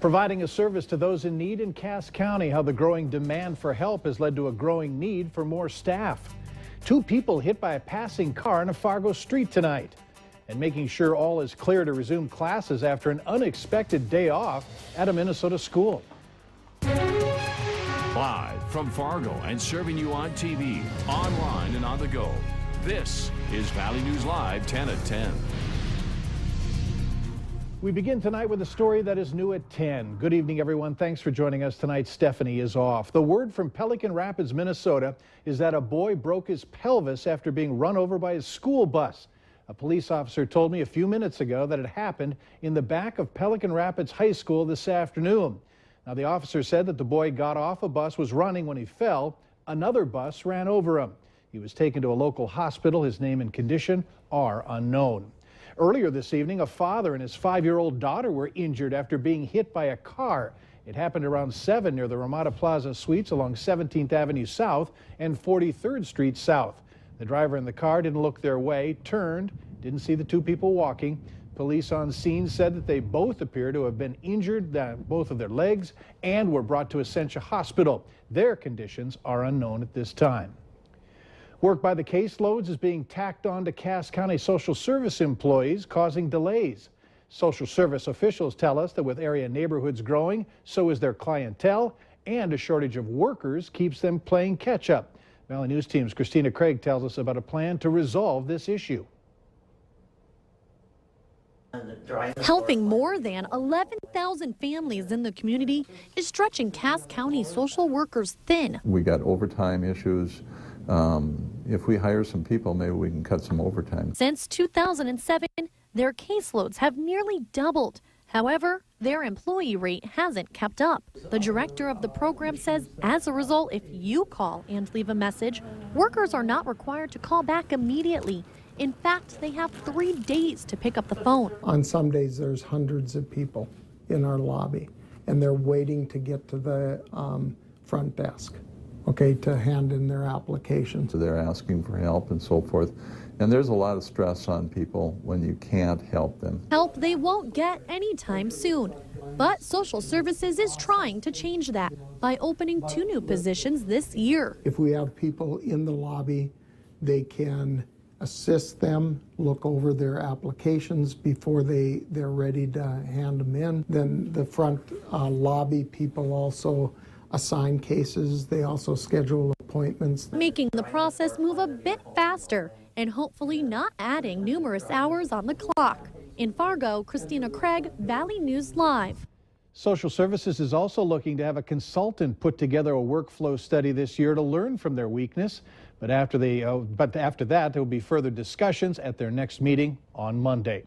Providing a service to those in need in Cass County, how the growing demand for help has led to a growing need for more staff. 2 people hit by a passing car on a Fargo street tonight. And making sure all is clear to resume classes after an unexpected day off at a Minnesota school. Live from Fargo and serving you on TV, online and on the go. This is Valley News Live 10 at 10. We begin tonight with a story that is new at 10. Good evening, everyone. Thanks for joining us tonight. Stephanie is off. The word from Pelican Rapids, Minnesota is that a boy broke his pelvis after being run over by his school bus. A police officer told me a few minutes ago that it happened in the back of Pelican Rapids High School this afternoon. Now, the officer said that the boy got off a bus, was running when he fell. Another bus ran over him. He was taken to a local hospital. His name and condition are unknown. Earlier this evening, a father and his 5-year-old daughter were injured after being hit by a car. It happened around 7 near the Ramada Plaza Suites along 17th Avenue South and 43rd Street South. The driver in the car didn't look their way, turned, didn't see the 2 people walking. Police on scene said that they both appear to have been injured, both of their legs, and were brought to Essentia Hospital. Their conditions are unknown at this time. Work by the caseloads is being tacked on to Cass County social service employees, causing delays. Social service officials tell us that with area neighborhoods growing, so is their clientele, and a shortage of workers keeps them playing catch-up. Valley News Team's Christina Craig tells us about a plan to resolve this issue. Helping more than 11,000 families in the community is stretching Cass County social workers thin. We got overtime issues. If we hire some people, maybe we can cut some overtime. Since 2007, their caseloads have nearly doubled. However, their employee rate hasn't kept up. The director of the program says as a result, if you call and leave a message, workers are not required to call back immediately. In fact, they have 3 days to pick up the phone. On some days, there's hundreds of people in our lobby, and they're waiting to get to the front desk, okay, to hand in their applications. So they're asking for help and so forth. And there's a lot of stress on people when you can't help them. Help they won't get anytime soon. But social services is trying to change that by opening 2 new positions this year. If we have people in the lobby, they can assist them, look over their applications before they're ready to hand them in. Then the front lobby people also assign cases. They also schedule appointments. Making the process move a bit faster and hopefully not adding numerous hours on the clock. In Fargo, Christina Craig, Valley News Live. Social Services is also looking to have a consultant put together a workflow study this year to learn from their weakness. But after that, there will be further discussions at their next meeting on Monday.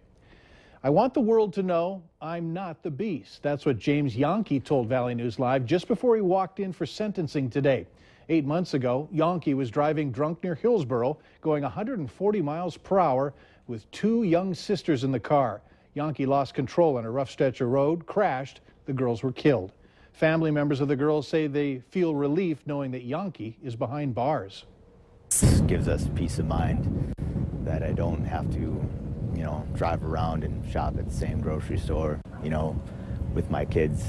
I want the world to know I'm not the beast. That's what James Yonke told Valley News Live just before he walked in for sentencing today. 8 months ago, Yonke was driving drunk near Hillsboro, going 140 miles per hour with 2 young sisters in the car. Yonke lost control on a rough stretch of road, crashed. The girls were killed. Family members of the girls say they feel relief knowing that Yonke is behind bars. This gives us peace of mind that I don't have to, drive around and shop at the same grocery store, with my kids,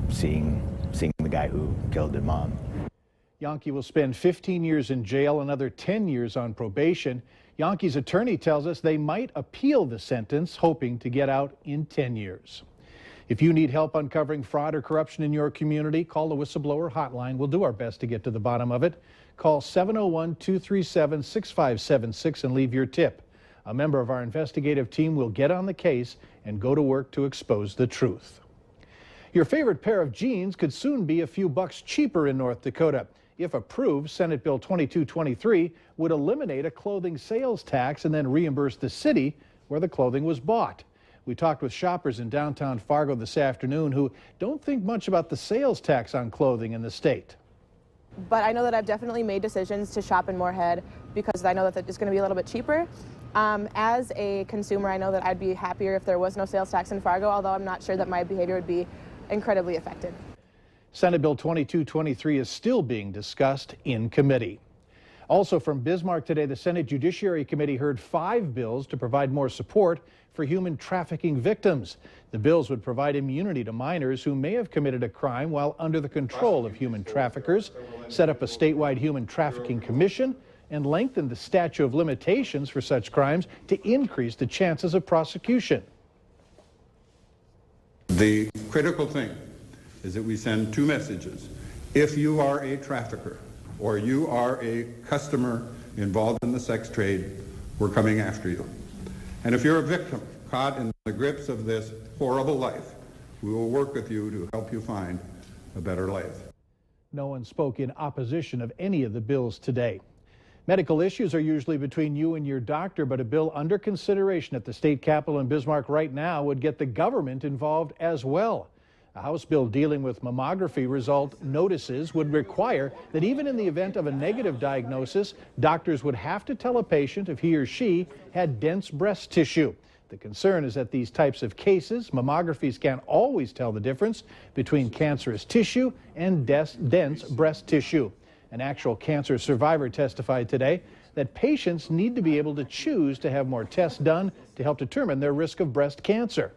seeing the guy who killed their mom. Yonke will spend 15 years in jail, another 10 years on probation. Yonke's attorney tells us they might appeal the sentence, hoping to get out in 10 years. If you need help uncovering fraud or corruption in your community, call the Whistleblower Hotline. We'll do our best to get to the bottom of it. Call 701-237-6576 and leave your tip. A member of our investigative team will get on the case and go to work to expose the truth. Your favorite pair of jeans could soon be a few bucks cheaper in North Dakota. If approved, Senate Bill 2223 would eliminate a clothing sales tax and then reimburse the city where the clothing was bought. We talked with shoppers in downtown Fargo this afternoon who don't think much about the sales tax on clothing in the state. But I know that I've definitely made decisions to shop in Moorhead because I know that it's going to be a little bit cheaper. As a consumer, I know that I'd be happier if there was no sales tax in Fargo, although I'm not sure that my behavior would be incredibly affected. Senate Bill 2223 is still being discussed in committee. Also from Bismarck today, the Senate Judiciary Committee heard 5 bills to provide more support for human trafficking victims. The bills would provide immunity to minors who may have committed a crime while under the control of human traffickers, set up a statewide human trafficking commission, and lengthen the statute of limitations for such crimes to increase the chances of prosecution. The critical thing is that we send 2 messages. If you are a trafficker or you are a customer involved in the sex trade, we're coming after you. And if you're a victim caught in the grips of this horrible life, we will work with you to help you find a better life. No one spoke in opposition of any of the bills today. Medical issues are usually between you and your doctor, but a bill under consideration at the state capitol in Bismarck right now would get the government involved as well. A House bill dealing with mammography result notices would require that even in the event of a negative diagnosis, doctors would have to tell a patient if he or she had dense breast tissue. The concern is that these types of cases, mammographies can't always tell the difference between cancerous tissue and dense breast tissue. An actual cancer survivor testified today that patients need to be able to choose to have more tests done to help determine their risk of breast cancer.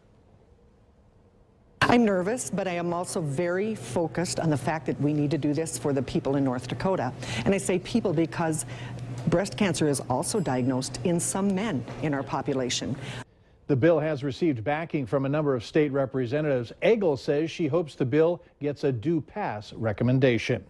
I'm nervous, but I am also very focused on the fact that we need to do this for the people in North Dakota. And I say people because breast cancer is also diagnosed in some men in our population. The bill has received backing from a number of state representatives. Egel says she hopes the bill gets a due pass recommendation.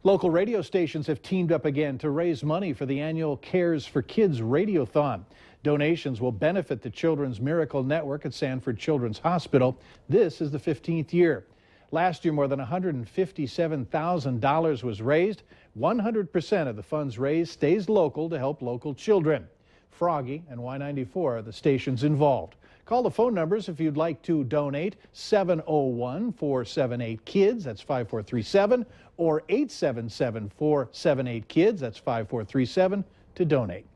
Local radio stations have teamed up again to raise money for the annual Cares for Kids Radiothon. Donations will benefit the Children's Miracle Network at Sanford Children's Hospital. This is the 15th year. Last year, more than $157,000 was raised. 100% of the funds raised stays local to help local children. Froggy and Y94 are the stations involved. Call the phone numbers if you'd like to donate. 701-478-KIDS, that's 5437, or 877-478-KIDS, that's 5437, to donate.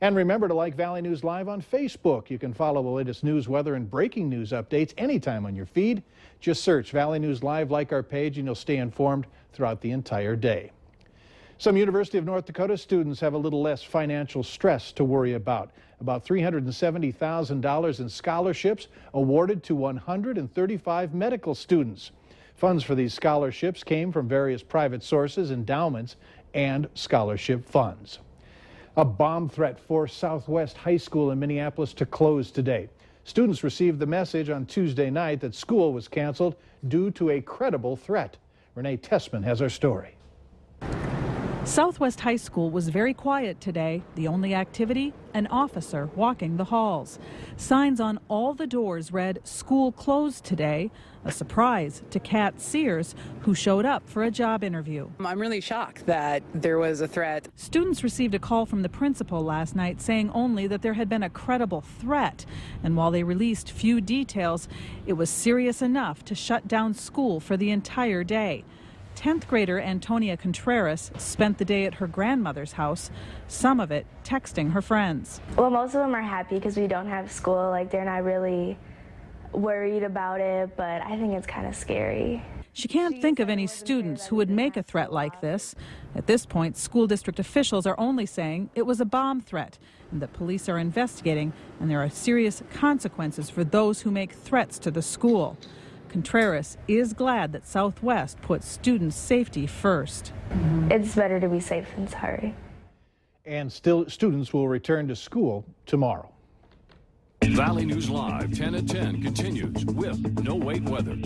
And remember to like Valley News Live on Facebook. You can follow the latest news, weather, and breaking news updates anytime on your feed. Just search Valley News Live, like our page, and you'll stay informed throughout the entire day. Some University of North Dakota students have a little less financial stress to worry about. About $370,000 in scholarships awarded to 135 medical students. Funds for these scholarships came from various private sources, endowments, and scholarship funds. A bomb threat forced Southwest High School in Minneapolis to close today. Students received the message on Tuesday night that school was canceled due to a credible threat. Renee Tessman has our story. Southwest High School was very quiet today. The only activity, an officer walking the halls. Signs on all the doors read, "School closed today," a surprise to Kat Sears, who showed up for a job interview. I'm really shocked that there was a threat. Students received a call from the principal last night saying only that there had been a credible threat. And while they released few details, it was serious enough to shut down school for the entire day. 10th grader Antonia Contreras spent the day at her grandmother's house, some of it texting her friends. Well, most of them are happy because we don't have school. Like, they're not really worried about it, but I think it's kind of scary. She can't think of any students who would make a threat like this. At this point, school district officials are only saying it was a bomb threat and that police are investigating, and there are serious consequences for those who make threats to the school. Contreras is glad that Southwest puts students' safety first. It's better to be safe than sorry. And still, students will return to school tomorrow. Valley News Live 10 at 10 continues with No Wait Weather.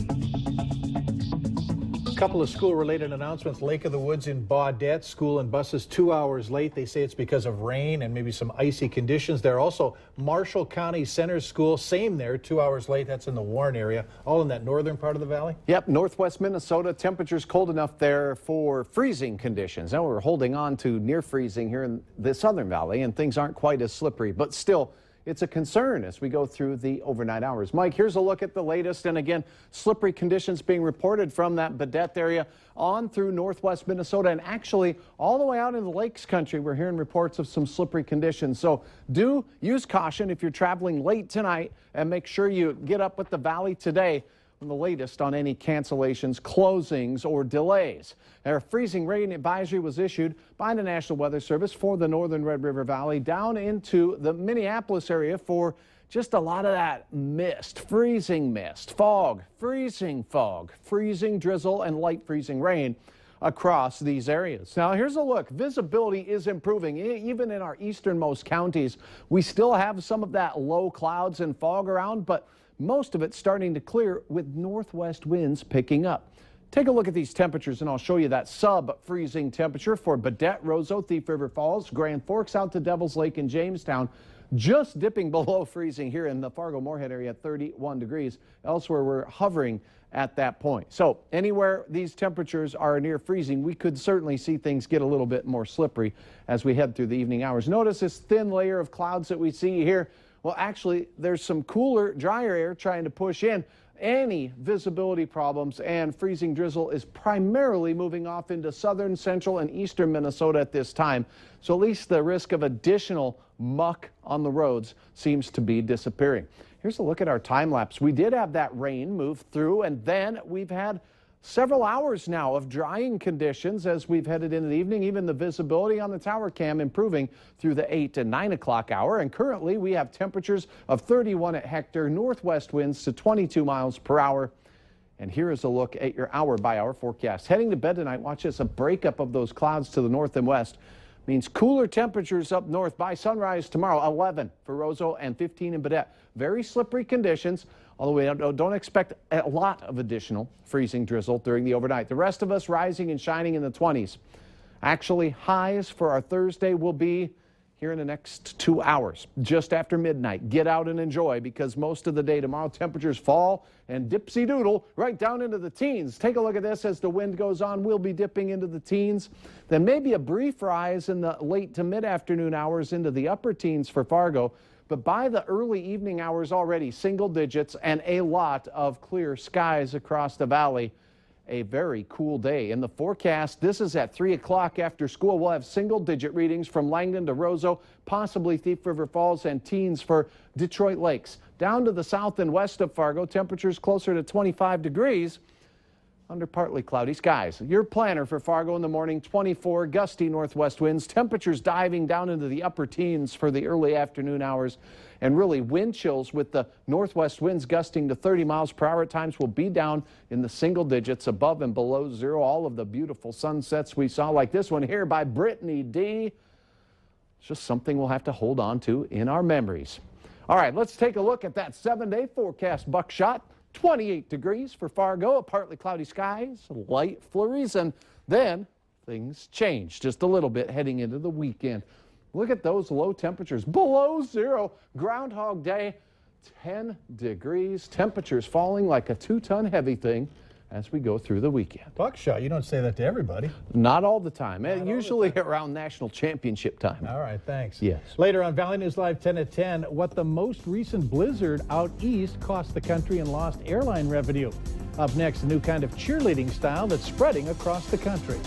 A couple of school-related announcements. Lake of the Woods in Baudette, school and buses 2 hours late. They say it's because of rain and maybe some icy conditions there. Also, Marshall County Center School, same there, 2 hours late. That's in the Warren area, all in that northern part of the valley. Yep, northwest Minnesota, temperatures cold enough there for freezing conditions. Now we're holding on to near freezing here in the southern valley, and things aren't quite as slippery, but still, it's a concern as we go through the overnight hours. Mike, here's a look at the latest. And again, slippery conditions being reported from that Baudette area on through northwest Minnesota and actually all the way out into the Lakes country. We're hearing reports of some slippery conditions. So do use caution if you're traveling late tonight and make sure you get up with the valley today. the latest on any cancellations, closings, or delays. A freezing rain advisory was issued by the National Weather Service for the northern Red River Valley down into the Minneapolis area for just a lot of that mist, freezing fog, freezing drizzle, and light freezing rain across these areas. Now here's a look. Visibility is improving. Even in our easternmost counties, we still have some of that low clouds and fog around, but most of it's starting to clear with northwest winds picking up. Take a look at these temperatures and I'll show you that sub-freezing temperature for Baudette, Roseau, Thief River Falls, Grand Forks out to Devil's Lake and Jamestown. Just dipping below freezing here in the Fargo-Moorhead area at 31 degrees. Elsewhere, we're hovering at that point. So anywhere these temperatures are near freezing, we could certainly see things get a little bit more slippery as we head through the evening hours. Notice this thin layer of clouds that we see here. Well, actually, there's some cooler, drier air trying to push in. Any visibility problems and freezing drizzle is primarily moving off into southern, central, and eastern Minnesota at this time. So at least the risk of additional muck on the roads seems to be disappearing. Here's a look at our time lapse. We did have that rain move through, and then we've had several hours now of drying conditions as we've headed into the evening. Even the visibility on the tower cam improving through the 8 to 9 o'clock hour. And currently we have temperatures of 31 at Hector, northwest winds to 22 miles per hour. And here is a look at your hour-by-hour forecast. Heading to bed tonight, watch this, a breakup of those clouds to the north and west. Means cooler temperatures up north by sunrise tomorrow, 11 for Roseau and 15 in Baudette. Very slippery conditions, although we don't expect a lot of additional freezing drizzle during the overnight. The rest of us rising and shining in the 20s. Actually, highs for our Thursday will be here in the next 2 hours, just after midnight. Get out and enjoy, because most of the day tomorrow temperatures fall and dipsy-doodle right down into the teens. Take a look at this as the wind goes on. We'll be dipping into the teens. Then maybe a brief rise in the late to mid-afternoon hours into the upper teens for Fargo. But by the early evening hours already, single digits and a lot of clear skies across the valley. A very cool day. In the forecast, this is at 3 o'clock after school. We'll have single-digit readings from Langdon to Roseau, possibly Thief River Falls, and teens for Detroit Lakes. Down to the south and west of Fargo, temperatures closer to 25 degrees under partly cloudy skies. Your planner for Fargo in the morning, 24 gusty northwest winds, temperatures diving down into the upper teens for the early afternoon hours, and really wind chills with the northwest winds gusting to 30 miles per hour at times will be down in the single digits above and below zero. All of the beautiful sunsets we saw, like this one here by Brittany D. It's just something we'll have to hold on to in our memories. All right, let's take a look at that 7-day forecast. Buckshot, 28 degrees for Fargo, partly cloudy skies, light flurries, and then things change just a little bit heading into the weekend. Look at those low temperatures, below zero. Groundhog Day, 10 degrees. Temperatures falling like a 2-ton heavy thing as we go through the weekend. Buckshot, you don't say that to everybody. Not all the time. Usually around national championship time. All right, thanks. Yes. Later on Valley News Live 10 at 10, what the most recent blizzard out east cost the country and lost airline revenue. Up next, a new kind of cheerleading style that's spreading across the country.